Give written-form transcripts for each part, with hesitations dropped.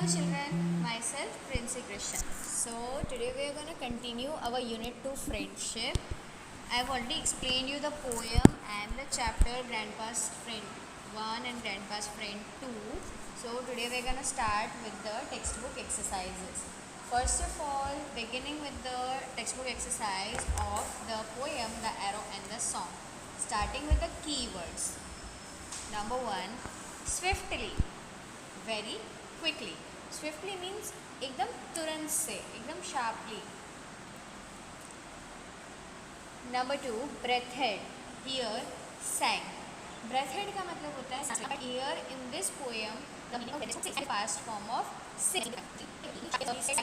children, myself Princey Krishan. So today we are going to continue our unit 2 friendship. I have already explained you the poem and the chapter Grandpa's Friend 1 and Grandpa's Friend 2. So today we are going to start with the textbook exercises. First of all, beginning with the textbook exercise of the poem, the arrow and the song. Starting with the keywords. Number 1, swiftly, very quickly. Swiftly means एकदम तुरंत से, एकदम sharply. Number 2, breathhead. Here, sang. Breathhead का मतलब होता है. But here in this poem, the meaning of breathhead is a past form of sing.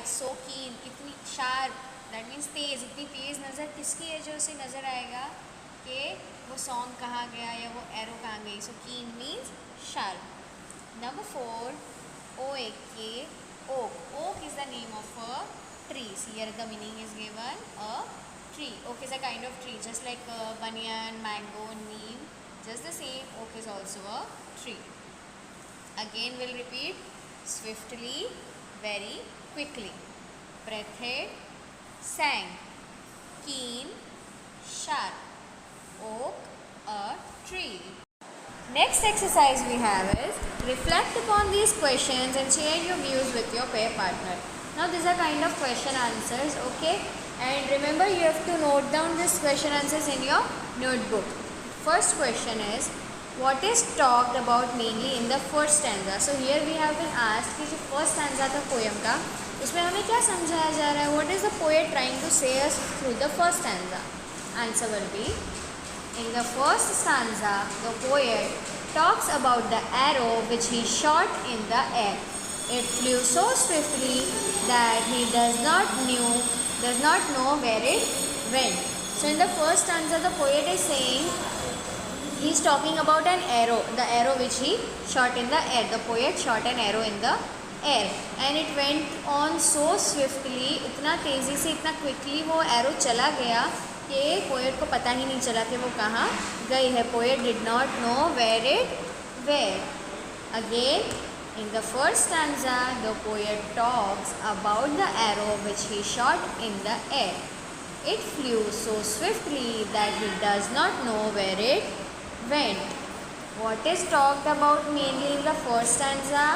So keen, इतनी sharp. That means तेज, इतनी तेज नज़र किसकी है जो उसे नज़र आएगा कि वो सॉन्ग कहाँ गया या वो एरो कहाँ गई. So keen means sharp. Number 4, oak. Oak is the name of a tree. Here the meaning is given a tree. Oak is a kind of tree, just like banyan, mango, neem. Just the same, oak is also a tree. Again we'll repeat. Swiftly, very quickly. Breathhead, sang. Keen, sharp. Oak, a tree. Next exercise we have is reflect upon these questions and share your views with your pair partner. Now these are kind of question answers, okay? And remember you have to note down these question answers in your notebook. First question is, what is talked about mainly in the first stanza? So here we have been asked कि जो first stanza था poem का, उसमें हमें क्या समझाया जा रहा है? What is the poet trying to say us through the first stanza? Answer will be, in the first stanza, the poet talks about the arrow which he shot in the air. It flew so swiftly that he does not know where it went. So in the first stanza, the poet is saying he is talking about an arrow, the arrow which he shot in the air. The poet shot an arrow in the air and it went on so swiftly, इतना तेज़ी से, इतना quickly वो arrow चला गया कि poet को पता ही नहीं चला कि वो कहाँ गई है. Poet did not know where it were. Again in the first stanza the poet talks about the arrow which he shot in the air. It flew so swiftly that he does not know where it went. What is talked about mainly in the first stanza?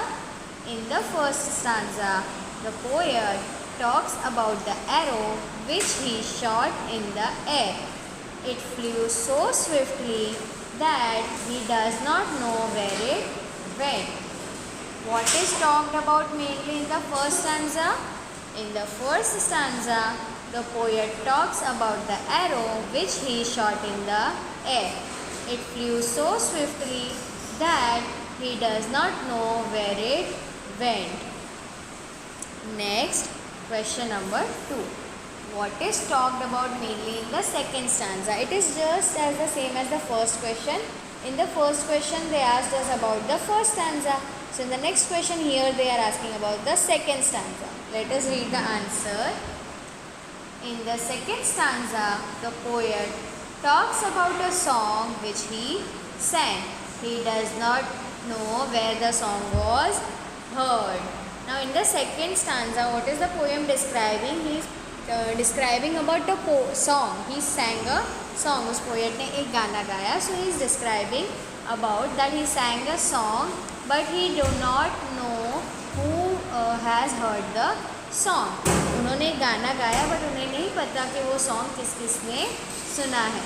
In the first stanza the poet talks about the arrow which he shot in the air. It flew so swiftly that he does not know where it went. What is talked about mainly in the first stanza? In the first stanza, the poet talks about the arrow which he shot in the air. It flew so swiftly that he does not know where it went. Next, question number 2. What is talked about mainly in the second stanza? It is just as the same as the first question. In the first question they asked us about the first stanza. So in the next question here they are asking about the second stanza. Let us read the answer. In the second stanza, the poet talks about a song which he sang. He does not know where the song was heard. Now in the second stanza, what is the poem describing? He is describing about the song. He sang a song. उस poet ने एक गाना गाया. So he is describing about that he sang a song, but he do not know who has heard the song. उन्होंने एक गाना गाया, but उन्हें नहीं पता कि वो song किस किसने सुना है.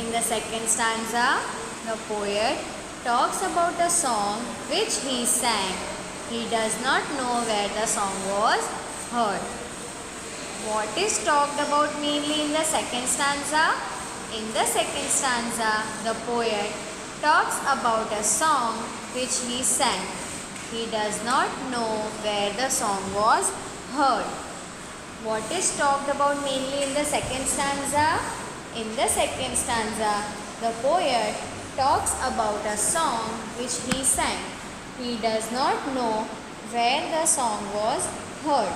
In the second stanza, the poet talks about a song which he sang. He does not know where the song was heard. What is talked about mainly in the second stanza? In the second stanza, the poet talks about a song which he sang. He does not know where the song was heard. What is talked about mainly in the second stanza? In the second stanza, the poet talks about a song which he sang. He does not know where the song was heard.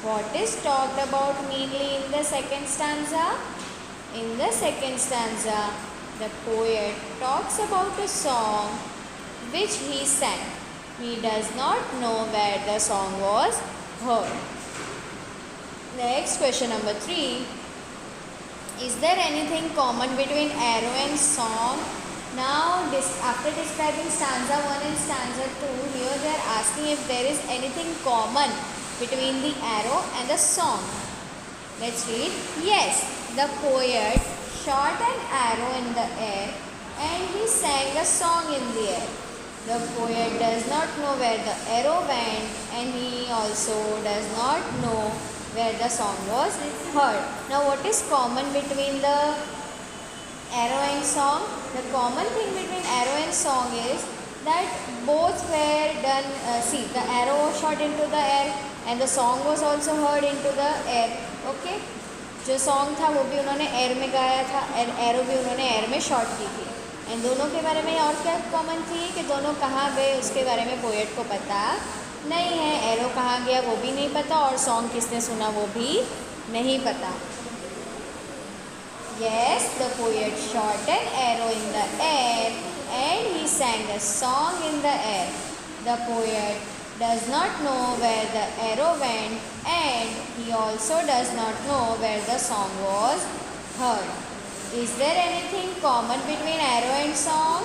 What is talked about mainly in the second stanza? In the second stanza, the poet talks about a song which he sang. He does not know where the song was heard. Next, question number 3. Is there anything common between arrow and song? Now, after describing stanza 1 and stanza 2, here they are asking if there is anything common between the arrow and the song. Let's read. Yes, the poet shot an arrow in the air and he sang a song in the air. The poet does not know where the arrow went and he also does not know where the song was heard. Now, what is common between the arrow and song? The common thing between arrow and song is that both were done, the arrow was shot into the air and the song was also heard into the air. Okay, जो song था वो भी उन्होंने air में गाया था और arrow भी उन्होंने एयर में शॉट की थी. एंड दोनों के बारे में और क्या कॉमन थी कि दोनों कहाँ गए उसके बारे में पोएट को पता नहीं है. एरो कहाँ गया वो भी नहीं पता और सॉन्ग किसने सुना वो भी नहीं पता. Yes, the poet shot an arrow in the air and he sang a song in the air. The poet does not know where the arrow went and he also does not know where the song was heard. Is there anything common between arrow and song?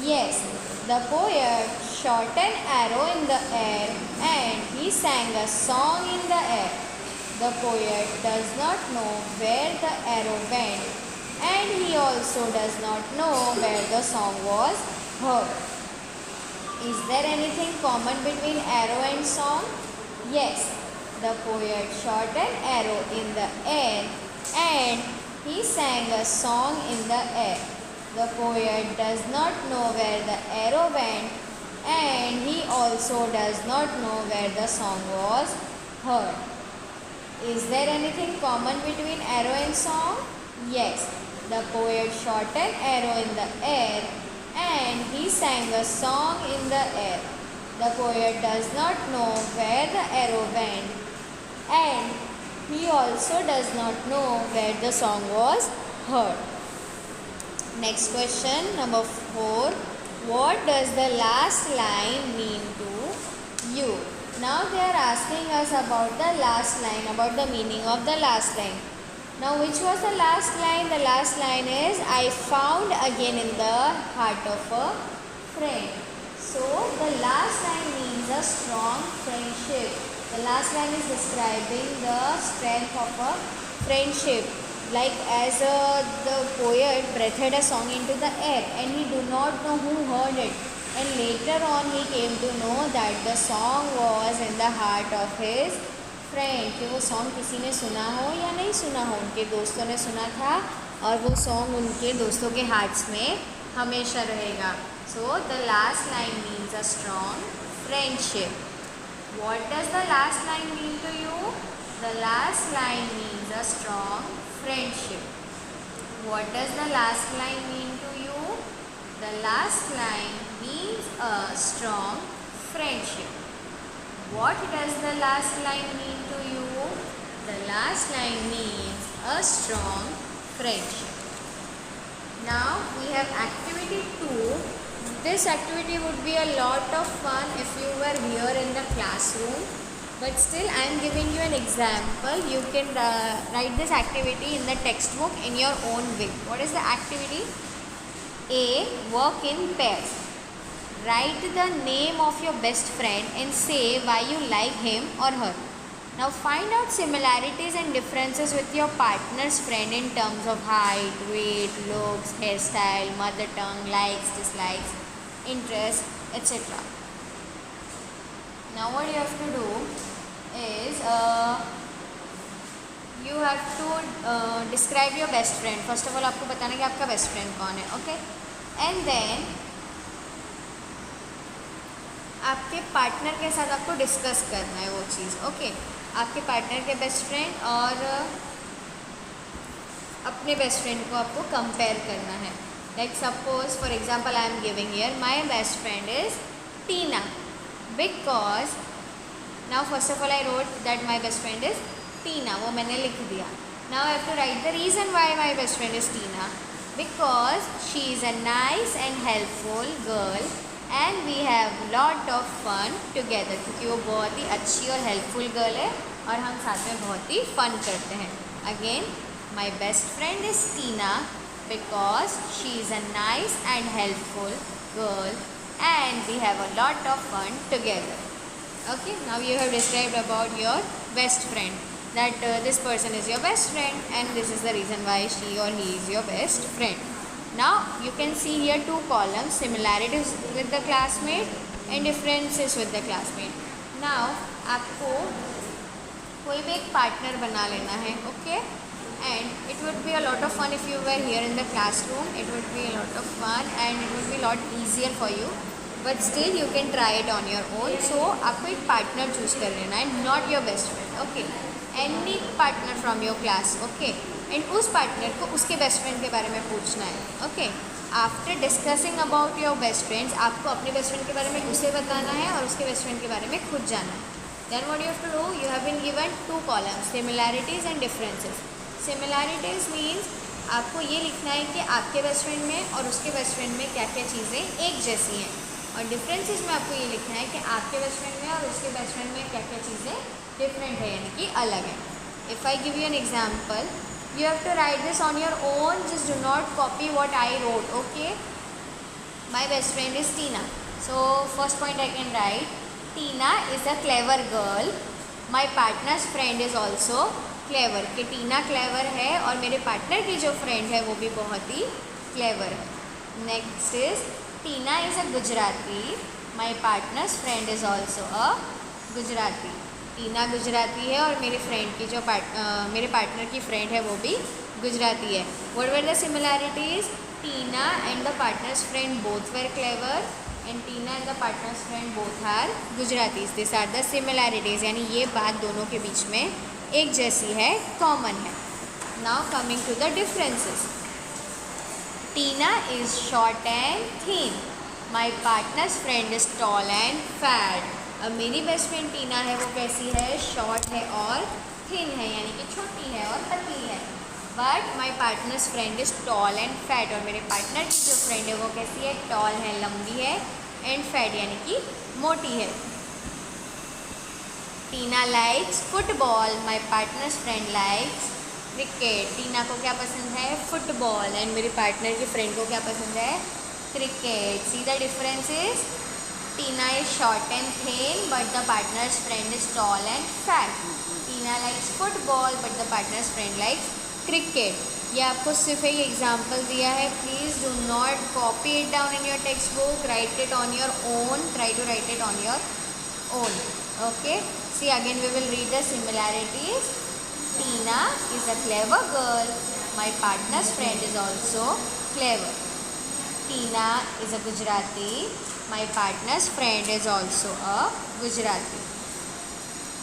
Yes, the poet shot an arrow in the air and he sang a song in the air. The poet does not know where the arrow went and he also does not know where the song was heard. Is there anything common between arrow and song? Yes, the poet shot an arrow in the air and he sang a song in the air. The poet does not know where the arrow went and he also does not know where the song was heard. Is there anything common between arrow and song? Yes, the poet shot an arrow in the air and he sang a song in the air. The poet does not know where the arrow went and he also does not know where the song was heard. Next question, number 4. What does the last line mean to you? Now they are asking us about the last line, about the meaning of the last line. Now which was the last line? The last line is, I found again in the heart of a friend. So the last line means a strong friendship. The last line is describing the strength of a friendship. Like as the poet breathed a song into the air and he do not know who heard it. And later on he came to know that the song was in the heart of his friend. कि वो song किसी ने सुना हो या नहीं सुना हो, उनके दोस्तों ने सुना था और वो song उनके दोस्तों के hearts में हमेशा रहेगा. So the last line means a strong friendship. What does the last line mean to you? The last line means a strong friendship. What does the last line mean to you? The last line means a strong friendship. What does the last line mean to you? The last line means a strong friendship. Now we have activity 2. This activity would be a lot of fun if you were here in the classroom. But still I am giving you an example. You can write this activity in the textbook in your own way. What is the activity? A. Work in pairs. Write the name of your best friend and say why you like him or her. Now find out similarities and differences with your partner's friend in terms of height, weight, looks, hairstyle, mother tongue, likes, dislikes, interests, etc. Now what you have to do is you have to describe your best friend. First of all आपको बताना कि आपका best friend कौन है, okay? And then आपके partner के साथ आपको डिस्कस करना है वो चीज़, ओके? आपके पार्टनर के बेस्ट फ्रेंड और अपने बेस्ट फ्रेंड को आपको कंपेयर करना है. Like suppose for example I am giving here my best friend is Tina because now first of all I wrote that my best friend is Tina, वो मैंने लिख दिया. Now I have to write the reason why my best friend is Tina. Because she is a nice and helpful girl and we have lot of fun together, क्योंकि वो बहुत ही अच्छी और helpful girl है और हम साथ में बहुत ही फन करते हैं. Again, my best friend is Tina because she is a nice and helpful girl and we have a lot of fun together. Okay, now you have described about your best friend, that this person is your best friend and this is the reason why she or he is your best friend. Now you can see here two columns, similarities with the classmate and differences with the classmate. Now आपको कोई भी एक partner बना लेना है. Okay, and it would be a lot of fun if you were here in the classroom. It would be a lot of fun and it would be a lot easier for you, but still you can try it on your own. So आपको एक partner choose कर लेना है, not your best friend. Okay, any partner from your class. Okay, and उस partner को उसके best friend के बारे में पूछना है. Okay, after discussing about your best friends, आपको अपने बेस्ट फ्रेंड के बारे में उसे बताना है और उसके बेस्ट फ्रेंड के बारे में खुद जाना है. Then what you have to do, you have been given two columns, similarities and differences. Similarities means आपको ये लिखना है कि आपके बेस्ट फ्रेंड में और उसके बेस्ट फ्रेंड में क्या क्या चीज़ें एक जैसी हैं, और डिफरेंसेस में आपको ये लिखना है कि आपके बेस्ट फ्रेंड में और उसके बेस्ट फ्रेंड में क्या क्या चीज़ें डिफरेंट है, यानी कि अलग है. If I give you an example, you have to write this on your own, just do not copy what I wrote. Okay, my best friend is Tina. So first point I can write, Tina is a clever girl. My partner's friend is also clever, कि Tina clever है और मेरे partner की जो friend है वो भी बहुत ही क्लेवर है. Next is, Tina is a Gujarati. My partner's friend is also a Gujarati. Tina Gujarati है और मेरे फ्रेंड की जो मेरे पार्टनर की फ्रेंड है वो भी गुजराती है. What were the similarities? Tina and the partner's friend both were clever and Tina and the partner's friend both are Gujaratis. This are the similarities, यानी ये बात दोनों के बीच में एक जैसी है, कॉमन है. Now coming to the differences, Tina is short and thin. My partner's friend is tall and fat. अब मेरी बेस्ट फ्रेंड टीना है, वो कैसी है? शॉर्ट है और थिन है, यानी कि छोटी है और पतली है. But my partner's friend is tall and fat, और मेरे पार्टनर की जो फ्रेंड है वो कैसी है? टॉल है, लंबी है, एंड फैट यानी कि मोटी है. Tina likes football. My partner's friend likes cricket. Tina को क्या पसंद है? फुटबॉल. एंड मेरे पार्टनर की फ्रेंड को क्या पसंद है? Cricket. See the differences? Tina is short and thin but the partner's friend is tall and fat. Tina likes football but the partner's friend likes cricket. ये आपको सिर्फ एक एग्जाम्पल दिया है. Please do not copy it down in your text book. Right it on your own. Try to write it on your own. Okay, see again we will read the similarities. Tina is a clever girl. My partner's friend is also clever. Tina is a Gujarati. My partner's friend is also a Gujarati.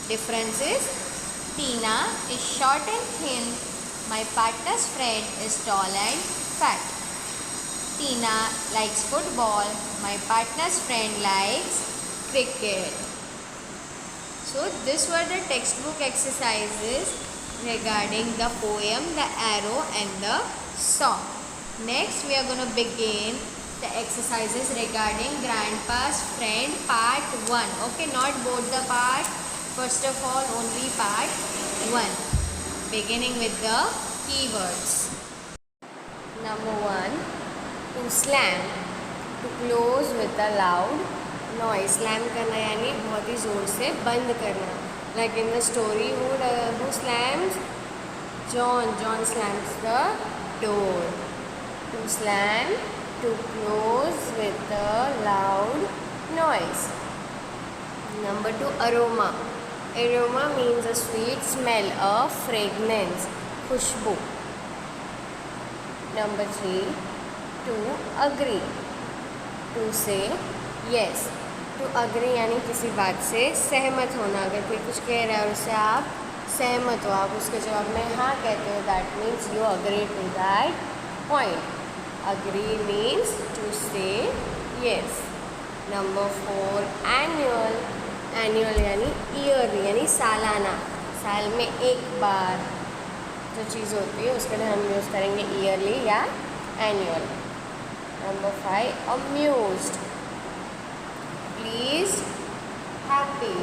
Differences: Tina is short and thin. My partner's friend is tall and fat. Tina likes football. My partner's friend likes cricket. So this were the textbook exercises regarding the poem, the arrow and the song. Next we are going to begin the exercises regarding Grandpa's Friend part 1. Okay, not both the part. First of all, only part 1. Beginning with the keywords. Number 1, to slam. To close with a loud noise. Slam करना यानी बहुत ही ज़ोर से बंद करना. Like in the story, who slams? John slams the door. To slam, to close with a loud noise. Number 2, aroma. Aroma means a sweet smell, a fragrance, खुशबू. Number 3, to agree. To say yes. To agree यानी किसी बात से सहमत होना. अगर कोई कुछ कह रहा है और उससे आप सहमत हो, आप उसके जवाब में हाँ कहते हो, that means you agree to that point. Agree means to say yes. Number 4, annual. Annual यानी ईयरली, यानी सालाना, साल में एक बार जो चीज़ होती है उसके लिए हम यूज़ करेंगे ईयरली या annual. Number 5, amused. happy.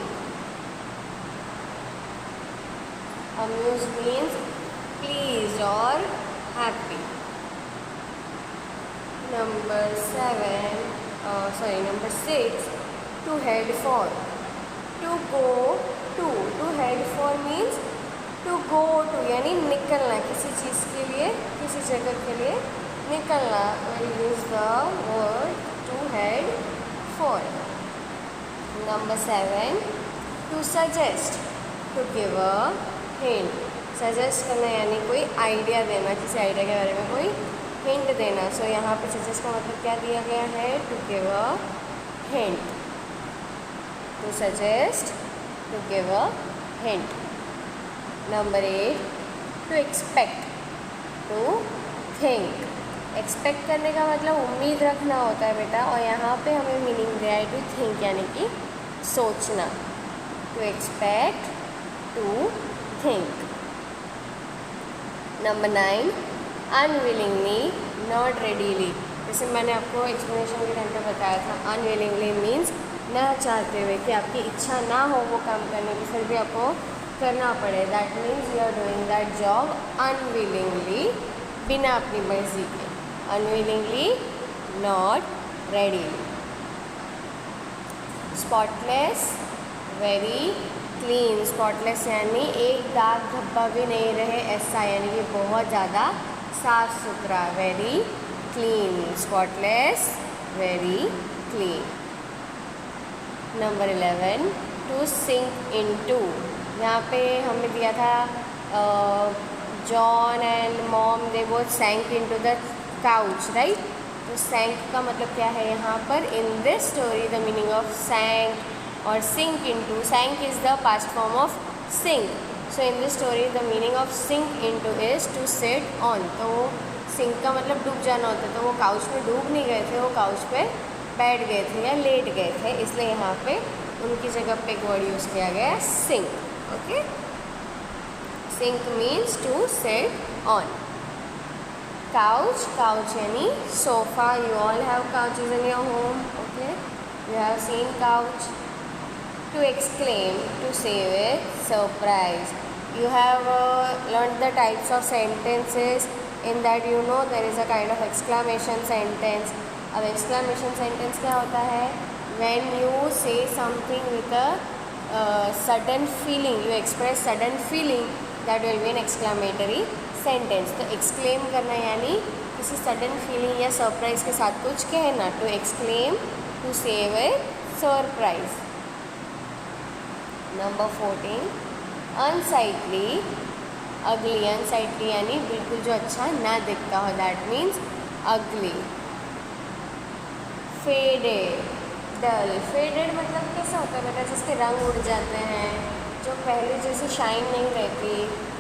Amused means pleased or happy. Number 6, to head for. To go to head for means to go to यानी निकलना, किसी चीज़ के लिए, किसी जगह के लिए निकलना. We'll use the word to head for. Number 7, to suggest, to give a hint. Suggest करना यानी कोई आइडिया देना, किसी आइडिया के बारे में कोई हिंट देना. सो यहाँ पे सजेस्ट का मतलब क्या दिया गया है? To give a hint. To suggest, to give a hint. Number 8, to expect, to think. Expect करने का मतलब उम्मीद रखना होता है बेटा, और यहाँ पे हमें मीनिंग दिया है टू थिंक यानी कि सोचना. To expect, to think. Number 9, unwillingly, not readily. जैसे मैंने आपको एक्सप्लेनेशन के टाइम पे बताया था, अनविलिंगली मीन्स ना चाहते हुए, कि आपकी इच्छा ना हो वो काम करने की, फिर भी आपको करना पड़े. That means you are doing that job unwillingly, बिना अपनी मर्जी के. Unwillingly, not readily. Spotless, very clean. Spotless यानी एक दाग धब्बा भी नहीं रहे ऐसा, यानी कि बहुत ज़्यादा साफ सुथरा. Very clean, spotless, very clean. Number 11, to sink into. यहाँ पे हमने दिया था John and mom they both sank into the couch, right. तो सैंक का मतलब क्या है यहाँ पर? In this story the meaning of sank or sink into. Sank is the past form of sink. So in this story the meaning of sink into is to sit on. तो sink का मतलब डूब जाना होता है. तो वो couch में डूब नहीं गए थे, वो काउच पे बैठ गए थे या लेट गए थे, इसलिए यहाँ पे उनकी जगह पे एक वर्ड यूज़ किया गया है sink. Okay, sink means to sit on. Couch, couch यानी sofa. You all have couches in your home. Okay, you have seen couch. To exclaim, to say with surprise. You have learned the types of sentences. In that you know there is a kind of exclamation sentence. अब exclamation sentence क्या होता है? When you say something with a sudden feeling, you express sudden feeling, that will be an exclamatory sentence. तो exclaim करना यानी किसी sudden feeling या surprise के साथ कुछ कहना. To exclaim, to say with surprise. Number 14, अनसाइटली, अगली. अनसाइटली यानी बिल्कुल जो अच्छा ना दिखता हो, दैट मीन्स अगली. फेडेड, डल. फेडेड मतलब कैसा होता है बेटा? जिसके रंग उड़ जाते हैं, जो पहले जैसे शाइन नहीं रहती.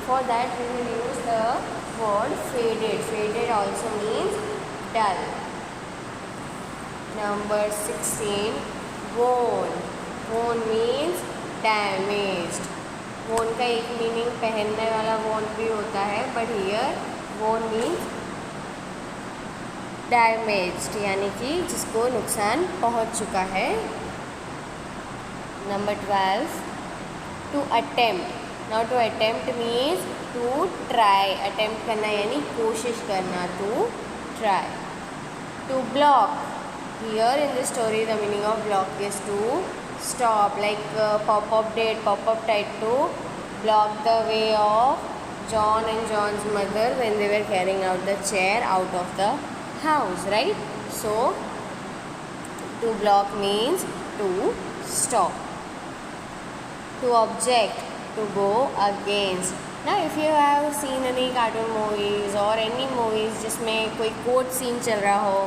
For that we will use the word faded. Faded also means dull. Number 16, worn. worn means damaged. worn का एक मीनिंग पहनने वाला worn भी होता है, but here worn means damaged यानी कि जिसको नुकसान पहुंच चुका है. Number 12, to attempt. Now to attempt means to try. Attempt करना यानी कोशिश करना. To try. To block. Here in this story the meaning of block is to stop, like Pop-Up did. Pop-Up tried to block the way of John and John's mother when they were carrying out the chair out of the house, right? So to block means to stop. To object, to go against. Now if you have seen any cartoon movies or any movies जिसमें कोई court scene चल रहा हो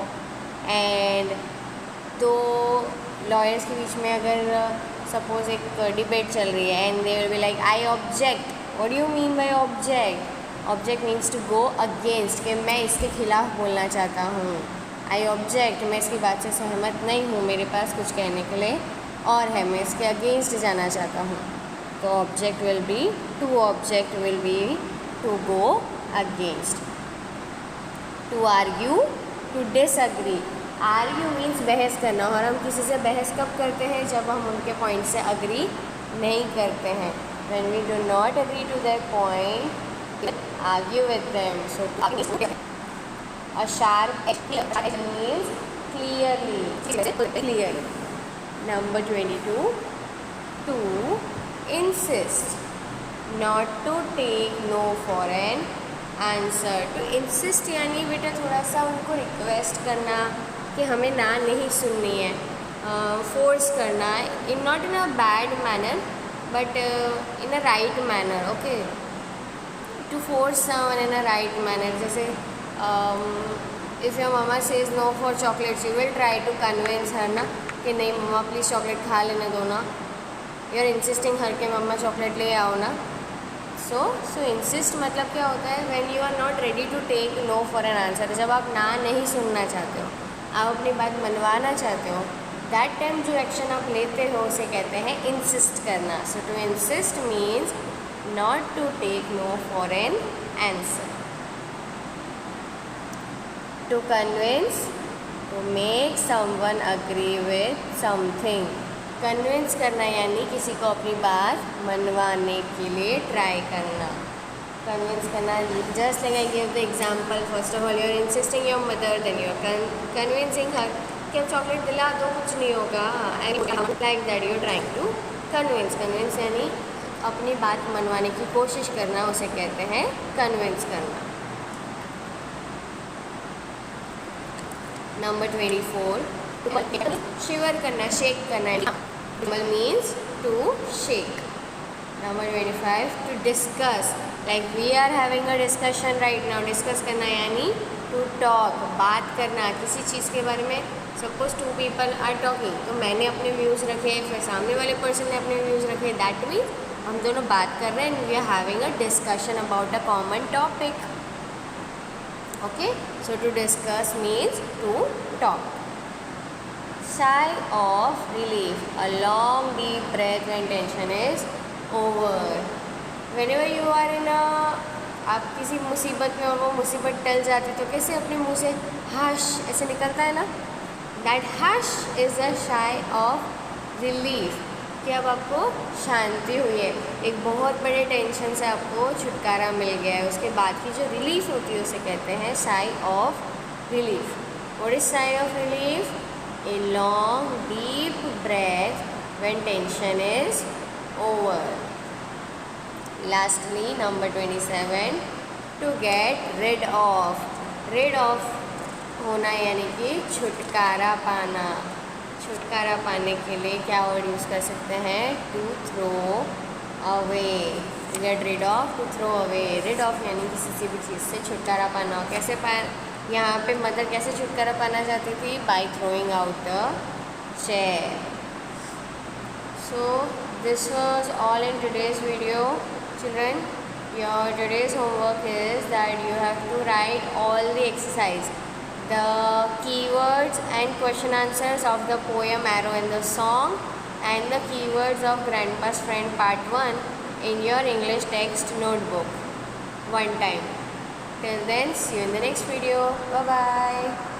and तो lawyers के बीच में अगर suppose एक डिबेट चल रही है and they will be like I object. What do you mean by object? Object means to go against, कि मैं इसके खिलाफ बोलना चाहता हूँ. आई ऑब्जेक्ट, मैं इसकी बात से सहमत नहीं हूँ, मेरे पास कुछ कहने के लिए और है, मैं इसके अगेंस्ट जाना चाहता हूँ. तो object will be, to object will be to go against. To argue, to disagree. Argue means बहस करना, और हम किसी से बहस कब करते हैं? जब हम उनके पॉइंट से अग्री नहीं करते हैं. When we do not agree to their point, we argue with them. So a sharp edge means clearly. Number 22, to insist, not to take no for an answer. To insist यानी बेटा थोड़ा सा उनको request करना कि हमें ना नहीं सुननी है, फोर्स करना, not in a bad manner but in a right manner. Okay, to force someone in a right manner. जैसे if your mama says no for chocolates, you will try to convince her ना कि नहीं मम्मा please chocolate खा लेने दो ना. You are insisting हर के मम्मा chocolate ले आओ ना. सो इंसिस्ट मतलब क्या होता है? When you are not ready to take no for an answer. जब आप ना नहीं सुनना चाहते हो, आप अपनी बात मनवाना चाहते हो, दैट टाइम जो एक्शन आप लेते हो उसे कहते हैं इंसिस्ट करना. So to insist means not to take no for an answer. To convince, to make someone agree with something. Convince करना यानी किसी को अपनी बात मनवाने के लिए ट्राई करना. कन्विंस करना, just like I give the example. First of all you are insisting your mother, then you are convincing her कि अब चॉकलेट दिला दो, कुछ नहीं होगा. And like that you are trying to convince. Convince यानी अपनी बात मनवाने की कोशिश करना, उसे कहते हैं कन्विंस करना. नंबर 24, शिवर करना, शेक करना. Means to shake. Number 25, to discuss, like we are having a discussion right now. Discuss करना यानी टू टॉक, बात करना किसी चीज़ के बारे में. Suppose two people are talking, तो मैंने अपने व्यूज़ रखे, फिर सामने वाले पर्सन ने अपने व्यूज़ रखे. दैट मीन्स हम दोनों बात कर रहे हैं and we are having a discussion about a common topic. Okay, so to discuss means to talk. Sigh of relief, a long deep breath when tension is over. Whenever you are in a, आप किसी मुसीबत में और वो मुसीबत टल जाती तो कैसे अपने मुंह से हश ऐसे निकलता है ना. That hush is a sigh of relief, कि अब आपको शांति हुई है, एक बहुत बड़े टेंशन से आपको छुटकारा मिल गया है. उसके बाद की जो रिलीफ होती है उसे कहते हैं sigh of relief. What is sigh of relief? A long deep breath when tension is over. Lastly number 27, to get rid of. Rid of होना यानी कि छुटकारा पाना. छुटकारा पाने के लिए क्या वर्ड यूज़ कर सकते हैं? To throw away. Get rid of, to throw away. Rid of यानी किसी भी चीज़ से छुटकारा पाना. कैसे यहाँ पे मदर कैसे छुटकारा पाना चाहती थी? By throwing out the chair. So this was all in today's video. Children, your today's homework is that you have to write all the exercise, the keywords and question answers of the poem Arrow in the Song, and the keywords of Grandpa's Friend Part 1 in your English text notebook one time. Till then, see you in the next video. Bye bye.